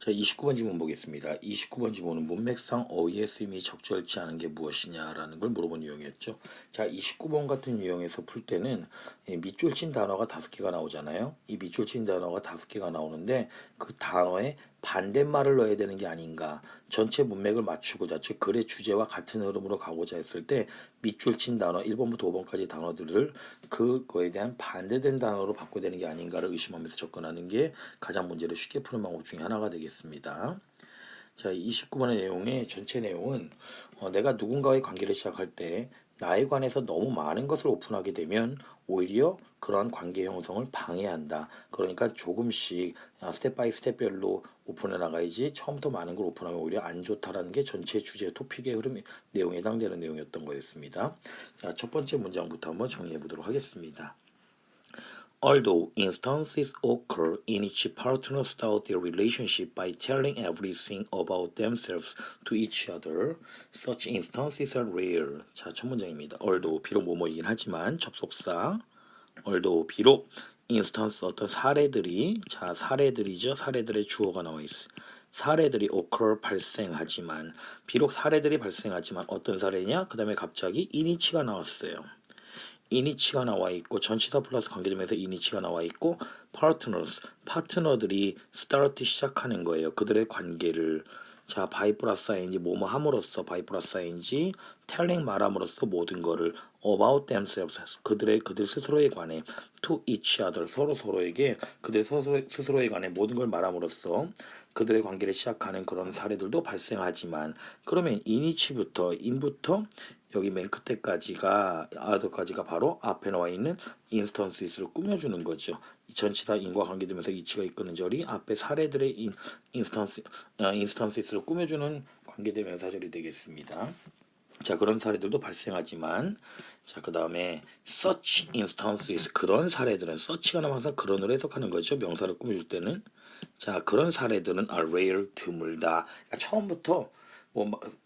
자, 29번 질문 보겠습니다. 29번 질문은 문맥상 어휘의 쓰임이 적절치 않은 게 무엇이냐라는 걸 물어본 유형이었죠. 자, 29번 같은 유형에서 풀 때는 밑줄 친 단어가 5개가 나오잖아요. 이 밑줄 친 단어가 5개가 나오는데 그 단어에 반대말을 넣어야 되는 게 아닌가. 전체 문맥을 맞추고자, 즉 글의 주제와 같은 흐름으로 가고자 했을 때 밑줄 친 단어 1번부터 5번까지 단어들을 그거에 대한 반대된 단어로 바꿔야 되는 게 아닌가를 의심하면서 접근하는 게 가장 문제를 쉽게 푸는 방법 중에 하나가 되겠습니다. 자, 29번의 내용의 전체 내용은 내가 누군가의 관계를 시작할 때 나에 관해서 너무 많은 것을 오픈하게 되면 오히려 그러한 관계 형성을 방해한다. 그러니까 조금씩 스텝 바이 스텝별로 오픈해 나가야지 처음부터 많은 걸 오픈하면 오히려 안 좋다라는 게 전체 주제 토픽의 흐름 내용에 해당되는 내용이었던 거였습니다. 자, 첫 번째 문장부터 한번 정리해 보도록 하겠습니다. Although instances occur in which partners start their relationship by telling everything about themselves to each other, such instances are rare. 자, 첫 문장입니다. Although, 비록 뭐뭐이긴 하지만 접속사. Although, 비록 instance 어떤 사례들이, 자, 사례들이죠. 사례들의 주어가 나와 있어요. 사례들이 occur 발생하지만, 비록 사례들이 발생하지만 어떤 사례냐? 그 다음에 갑자기 in이치가 나왔어요. 이니치가 나와 있고 전치사 플러스 관계되면서 이니치가 나와 있고 파트너들이 start 시작하는 거예요. 그들의 관계를 자 by 플러스 ing 뭐뭐 함으로써 by 플러스 ing telling 말함으로써 모든 거를 about themselves 그들 스스로에 관해 to each other 서로에게 그들 스스로에 관해 모든 걸 말함으로써 그들의 관계를 시작하는 그런 사례들도 발생하지만 그러면 이니치부터 인부터 여기 맨 끝에까지가 아더까지가 바로 앞에 나와 있는 인스턴스를 꾸며주는 거죠. 전치사 인과 관계되면서 이치가 이끄는 절이 앞에 사례들의 인스턴스를 꾸며주는 관계대명사절이 되겠습니다. 자, 그런 사례들도 발생하지만 자, 그 다음에 such instances 그런 사례들은 such가 나면 항상 그런으로 해석하는 거죠. 명사를 꾸며줄 때는 자, 그런 사례들은 are rare 드물다. 그러니까 처음부터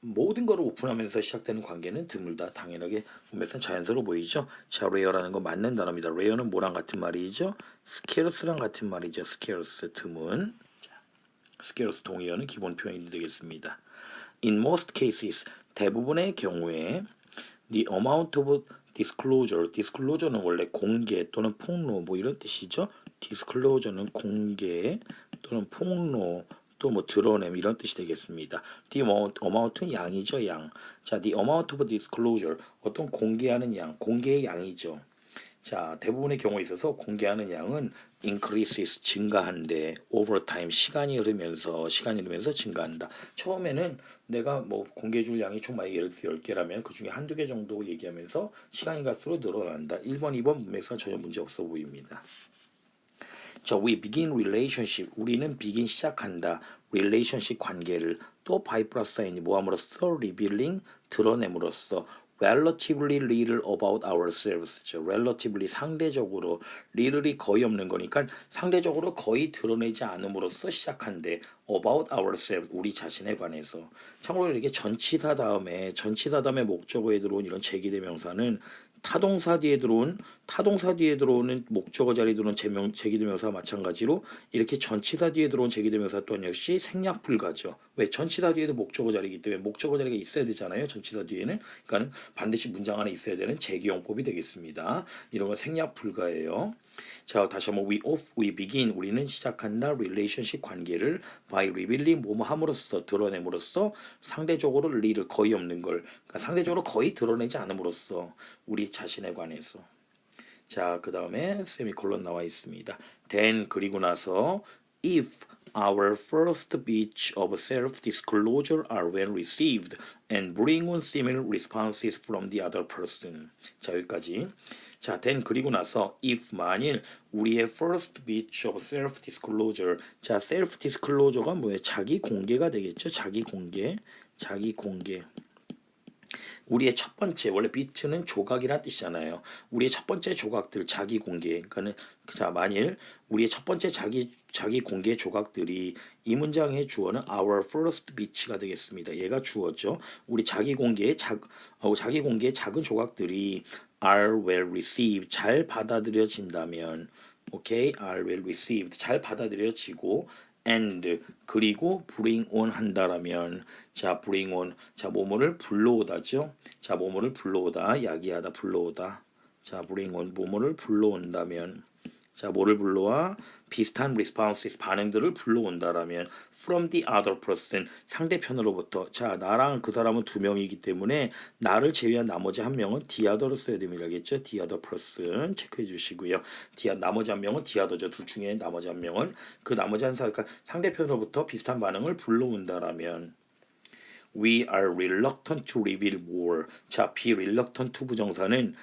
모든 것을 오픈하면서 시작되는 관계는 드물다. 당연하게 보면서 자연스러워 보이죠. 자, rare라는 건 맞는 단어입니다. rare는 뭐랑 같은 말이죠? scarce랑 같은 말이죠. scarce 드문. 자, scarce 동의어는 기본 표현이 되겠습니다. In most cases 대부분의 경우에 the amount of disclosure는 원래 공개 또는 폭로 뭐 이런 뜻이죠. disclosure는 공개 또는 폭로 또 뭐 드러냄 이런 뜻이 되겠습니다. The amount는 양이죠, 양. 자, the amount of disclosure 어떤 공개하는 양, 공개의 양이죠. 자, 대부분의 경우에 있어서 공개하는 양은 increases 증가한데 over time 시간이 흐르면서 증가한다. 처음에는 내가 뭐 공개해줄 양이 총 만약 예를 들어 10개라면 그 중에 한두 개 정도 얘기하면서 시간이 갈수록 늘어난다. 1번, 2번 문맥상 전혀 문제 없어 보입니다. 자, we begin relationship. 우리는 begin 시작한다. relationship 관계를 또 by 플러스 in이 뭐함으로써 revealing 드러냄으로써 relatively little about ourselves. relatively 상대적으로 little이 거의 없는 거니까 상대적으로 거의 드러내지 않음으로써 시작한대. about ourselves 우리 자신에 관해서. 참고로 이렇게 전치사 다음에 목적어에 들어온 이런 제기대명사는 타동사 뒤에 들어오는 목적어 자리에 들어온 제기대명사와 마찬가지로 이렇게 전치사 뒤에 들어온 제기대명사 또한 역시 생략 불가죠. 왜? 전치사 뒤에도 목적어 자리이기 때문에 목적어 자리가 있어야 되잖아요. 전치사 뒤에는. 그러니까 반드시 문장 안에 있어야 되는 제기용법이 되겠습니다. 이런 건 생략 불가예요. 자, 다시 한번 we begin 우리는 시작한다 relationship 관계를 by revealing 뭐뭐 함으로써 드러냄으로써 상대적으로 리를 거의 없는 걸 그러니까 상대적으로 거의 드러내지 않음으로써 우리 자신에 관해서 자, 그 다음에 세미콜론 나와 있습니다. then 그리고 나서 if our first bits of self-disclosure are well received and bring on similar responses from the other person. 자, 여기까지. 자, then 그리고 나서 if 만일 우리의 first bit of self-disclosure 자, self-disclosure가 뭐예요? 자기 공개가 되겠죠. 자기 공개. 우리의 첫 번째 원래 비트는 조각이란 뜻이잖아요. 우리의 첫 번째 조각들 자기 공개. 그러니까는 자 만일 우리의 첫 번째 자기 공개 조각들이 이 문장의 주어는 our first bit가 되겠습니다. 얘가 주어죠. 우리 자기 공개의 작은 조각들이 are well received 잘 받아들여진다면 오케이 are well received 잘 받아들여지고 and 그리고 bring on 한다라면 자 bring on 자 뭐뭐를 불러오다죠. 자 뭐뭐를 불러오다 야기하다 불러오다. 자 bring on 뭐뭐를 불러온다면 자 뭐를 불러와 비슷한 responses 반응들을 불러온다라면 from the other person 상대편으로부터 자 나랑 그 사람은 두 명이기 때문에 나를 제외한 나머지 한 명은 the other로 써야 됩니다. 알겠죠? the other person 체크해 주시고요. 나머지 한 명은 the other죠. 둘 중에 나머지 한 명은 그 나머지 한 사람 그러니까 상대편으로부터 비슷한 반응을 불러온다라면 We are reluctant to reveal more. 자, be reluctant to 부정사는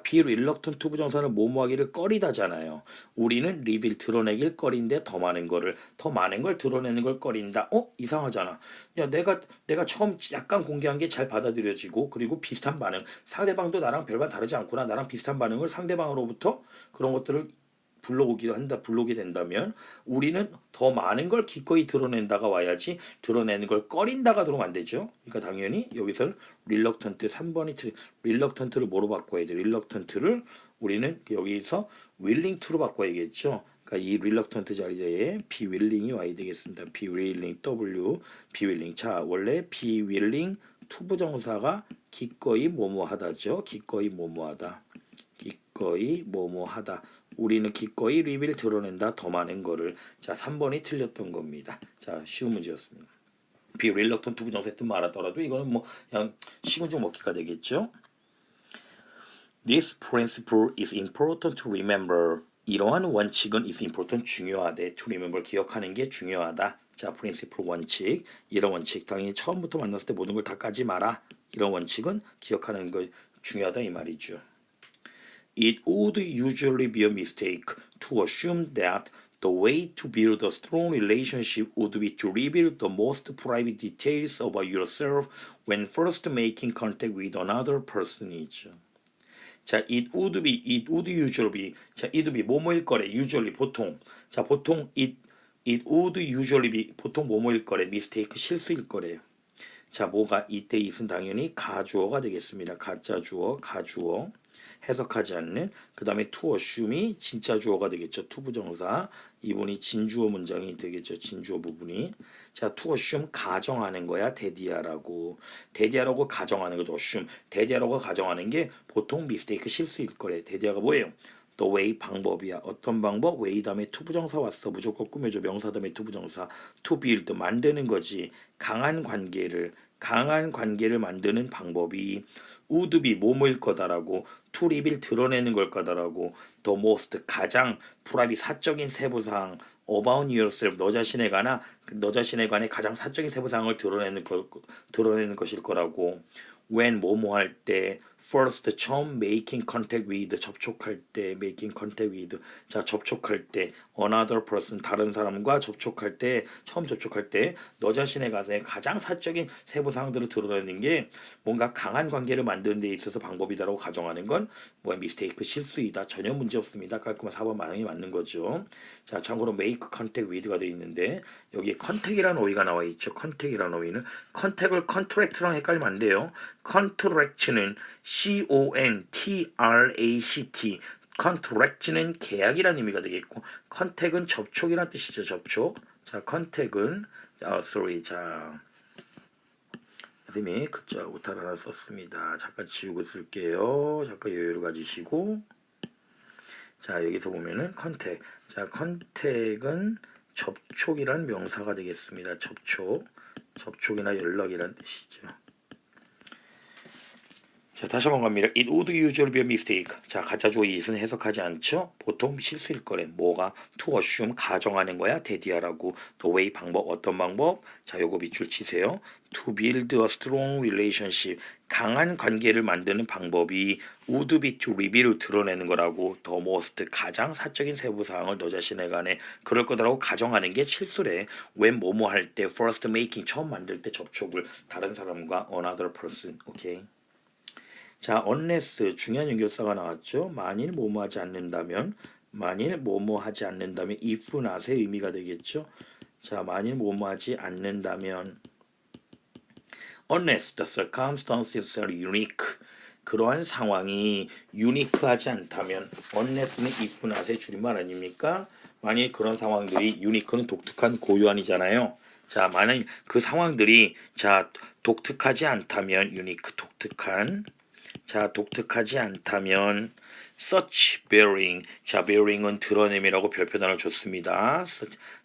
be reluctant to 부정사는 뭐뭐하기를 꺼리다잖아요. 우리는 reveal 드러내길 꺼린데 더 많은 걸 드러내는 걸 꺼린다. 이상하잖아. 야, 내가 처음 약간 공개한 게 잘 받아들여지고 그리고 비슷한 반응. 상대방도 나랑 별반 다르지 않구나. 나랑 비슷한 반응을 상대방으로부터 그런 것들을 불러오게 된다면 우리는 더 많은 걸 기꺼이 드러낸다가 와야지 드러내는 걸 꺼린다가 들어오면 안 되죠. 그러니까 당연히 여기서 reluctant 3번이 reluctant를 뭐로 바꿔야 돼? reluctant를 우리는 여기서 willing to로 바꿔야겠죠. 그러니까 이 reluctant 자리에 be willing이 와야 되겠습니다. be willing be willing. 자, 원래 be willing to 부정사가 기꺼이 뭐뭐하다죠. 기꺼이 뭐뭐하다. 기꺼이 뭐뭐하다. 우리는 기꺼이 리뷰를 드러낸다 더 많은 거를. 자 3번이 틀렸던 겁니다. 자 쉬운 문제였습니다. be reluctant to 부정사 뜻만 알았더라도 이거는 뭐 그냥 식은 죽 먹기가 되겠죠. This principle is important to remember. 이러한 원칙은 is important 중요하대. to remember 기억하는 게 중요하다. 자 principle 원칙 이런 원칙 당연히 처음부터 만났을 때 모든 걸 다 까지 마라. 이런 원칙은 기억하는 거 중요하다 이 말이죠. It would usually be a mistake to assume that the way to build a strong relationship would be to reveal the most private details about yourself when first making contact with another person이죠. 자, it would usually be. 자, it would be 뭐뭐일 거래. usually 보통. 자, 보통 it would usually be 보통 뭐뭐일 거래. mistake 실수일 거래요. 자, 뭐가 이때 it은 당연히 가주어가 되겠습니다. 가짜 주어, 가주어. 해석하지 않는 그 다음에 to assume이 진짜 주어가 되겠죠. to 부정사 이분이 진주어 문장이 되겠죠. 진주어 부분이 자 to assume 가정하는 거야. 대디아라고 가정하는 거죠. assume 대디아라고 가정하는 게 보통 mistake 실수일 거래. 대디아가 뭐예요? the way 방법이야. 어떤 방법? way 다음에 to 부정사 왔어. 무조건 꾸며줘. 명사 다음에 to 부정사 to build 만드는 거지. 강한 관계를 만드는 방법이 would be 뭐뭐일 거다라고 to reveal 드러내는 걸 거다라고 the most 가장 프라이빗 사적인 세부사항 about yourself 너 자신에 관해 가장 사적인 세부사항을 드러내는 것일 거라고 when 뭐뭐 할 때 first 처음 making contact with 접촉할 때 자 접촉할 때 another person 다른 사람과 접촉할 때 처음 접촉할 때 너 자신에 관해 가장 사적인 세부 사항들을 드러내는 게 뭔가 강한 관계를 만드는 데 있어서 방법이다라고 가정하는 건 뭐야 mistake 실수이다. 전혀 문제 없습니다. 깔끔한 4번 반응이 맞는 거죠. 자 참고로 make contact with가 되어 있는데 여기 contact이라는 어휘가 나와 있죠. contact이라는 어휘는 contact을 contract랑 헷갈리면 안 돼요. contract는 contract contract는 계약이라는 의미가 되겠고 contact은 접촉이라는 뜻이죠. 접촉. 자 contact은 자 선생님이 글자 오탈 하나 썼습니다. 잠깐 지우고 쓸게요. 잠깐 여유를 가지시고 자 여기서 보면은 contact 자 contact은 접촉이란 명사가 되겠습니다. 접촉이나 연락이란 뜻이죠. 자 다시 한번 갑니다. It would usually be a mistake. 자 가짜 주어 it은 해석하지 않죠. 보통 실수일 거래. 뭐가 to assume 가정하는 거야. 대디아라고. the way 방법 어떤 방법. 자 요거 밑줄 치세요. to build a strong relationship 강한 관계를 만드는 방법이 would be to reveal 드러내는 거라고. the most 가장 사적인 세부 사항을 너 자신에 관해 그럴 거다라고 가정하는 게 실수래. when 뭐뭐 할 때 first making 처음 만들 때 접촉을 다른 사람과 another person. 오케이. 자, unless 중요한 연결사가 나왔죠. 만일 뭐뭐 하지 않는다면 if not의 의미가 되겠죠. 자, 만일 뭐뭐 하지 않는다면 unless the circumstances are unique 그러한 상황이 유니크하지 않다면 unless는 if not의 줄임말 아닙니까? 만약 그런 상황들이 유니크는 독특한 고유한이잖아요. 자, 만약 그 상황들이 자 독특하지 않다면 유니크 독특한 자 독특하지 않다면 such bearing 자 bearing은 드러냄이라고 별표단을 줬습니다.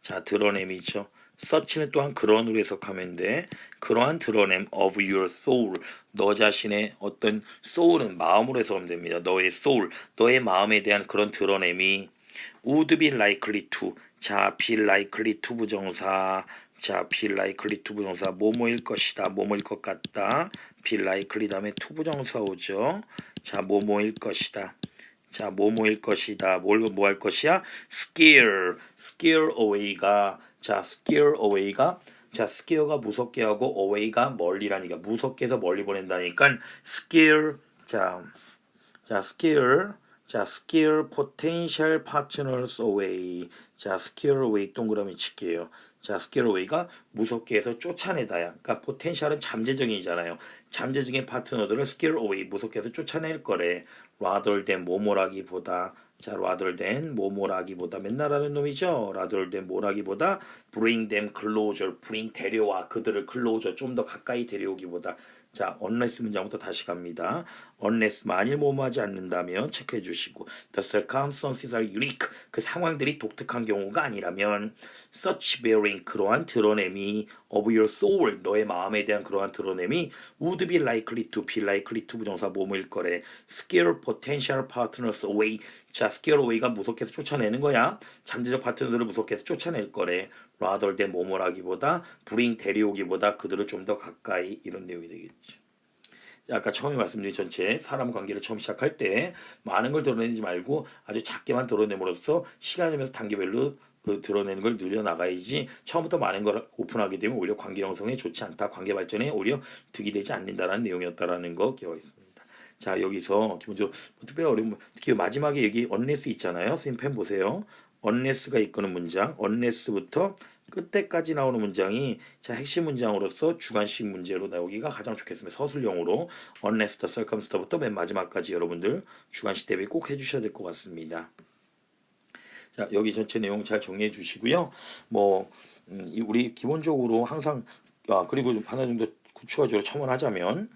자 드러냄이죠. such는 또한 그런으로 해석하면 돼. 그러한 드러냄 of your soul 너 자신의 어떤 soul은 마음으로 해석하면 됩니다. 너의 soul 너의 마음에 대한 그런 드러냄이 would be likely to 자 be likely to 부정사 자 be likely to 부정사 뭐뭐일 것이다 뭐뭐일 것 같다 be likely 다음에 to 부정사 오죠. 자 뭐뭐일 것이다 자 뭐뭐일 것이다 뭐 할 것이야 scare away가 자 scare away가 자 scare가 무섭게 하고 away가 멀리라니까 무섭게 해서 멀리 보낸다니까 scare 자 scare potential partners away. 자, scare away 동그라미 칠게요. 자, scare away가 무섭게 해서 쫓아내다야. 그러니까 potential은 잠재적인이잖아요. 잠재적인 파트너들을 scare away 무섭게 해서 쫓아낼 거래. rather than 뭐뭐라기보다 자, rather than 뭐뭐라기보다 맨날 하는 놈이죠. rather than 뭐라기보다 bring them closer. bring 데려와 그들을 closer 좀 더 가까이 데려오기보다 자, unless 문장부터 다시 갑니다. unless 만일 뭐뭐하지 않는다면 체크해 주시고 the circumstances are unique 그 상황들이 독특한 경우가 아니라면 such bearing 그러한 드러냄이 of your soul 너의 마음에 대한 그러한 드러냄이 would be likely to 부정사 뭐뭐일 거래 scare potential partners away 자 scare away가 무섭게 해서 쫓아내는 거야 잠재적 파트너들을 무섭게 해서 쫓아낼 거래 rather than 뭐뭐라기보다 bring 데려오기보다 그들을 좀 더 가까이 이런 내용이 되겠죠. 아까 처음에 말씀드린 전체 사람 관계를 처음 시작할 때 많은 걸 드러내지 말고 아주 작게만 드러냄으로써 시간이 지나면서 단계별로 그 드러내는 걸 늘려나가야지 처음부터 많은 걸 오픈하게 되면 오히려 관계 형성에 좋지 않다. 관계 발전에 오히려 득이 되지 않는다라는 내용이었다라는 거 기억하겠습니다. 자 여기서 기본적으로 특별히 어려운 특히 마지막에 여기 unless 있잖아요. 선생님 펜 보세요. unless가 이끄는 문장 unless부터 끝에까지 나오는 문장이 자 핵심 문장으로서 주관식 문제로 나오기가 가장 좋겠습니다. 서술형으로 unless the circumstance부터 맨 마지막까지 여러분들 주관식 대비 꼭 해주셔야 될 것 같습니다. 자 여기 전체 내용 잘 정리해 주시고요. 뭐 우리 기본적으로 항상 그리고 하나 정도 추가적으로 첨언하자면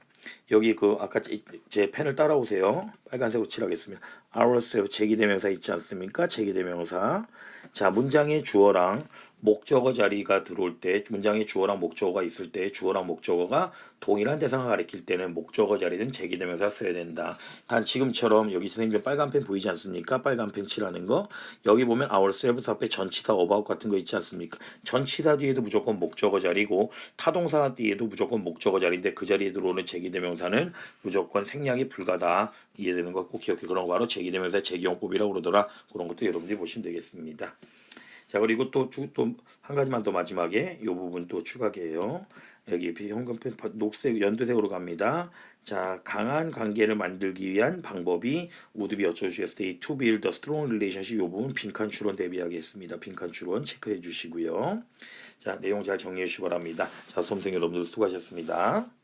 여기 그 아까 제 펜을 따라오세요. 빨간색으로 칠하겠습니다. ourselves 제기대명사 있지 않습니까? 제기대명사. 자 문장의 주어랑 목적어 자리가 들어올 때 문장의 주어랑 목적어가 있을 때 주어랑 목적어가 동일한 대상을 가리킬 때는 목적어 자리는 제기대명사 써야 된다. 단 지금처럼 여기 선생님 빨간 펜 보이지 않습니까? 빨간 펜 칠하는 거. 여기 보면 ourselves 앞에 전치사 about 같은 거 있지 않습니까? 전치사 뒤에도 무조건 목적어 자리고 타동사 뒤에도 무조건 목적어 자리인데 그 자리에 들어오는 제기대명사는 무조건 생략이 불가다. 이해되는 거 꼭 기억해. 그런 거 바로 제기대명사 제기용법이라고 그러더라. 그런 것도 여러분들이 보시면 되겠습니다. 자 그리고 또 한 가지만 더 마지막에 이 부분 또 추가해요. 여기 현금펜 녹색 연두색으로 갑니다. 자 강한 관계를 만들기 위한 방법이 would be 어쩌주셨을 때 to build a strong relationship 이 부분 빈칸 추론 대비하겠습니다. 빈칸 추론 체크해 주시고요. 자 내용 잘 정리해 주시기 바랍니다. 자 수험생 여러분들 수고하셨습니다.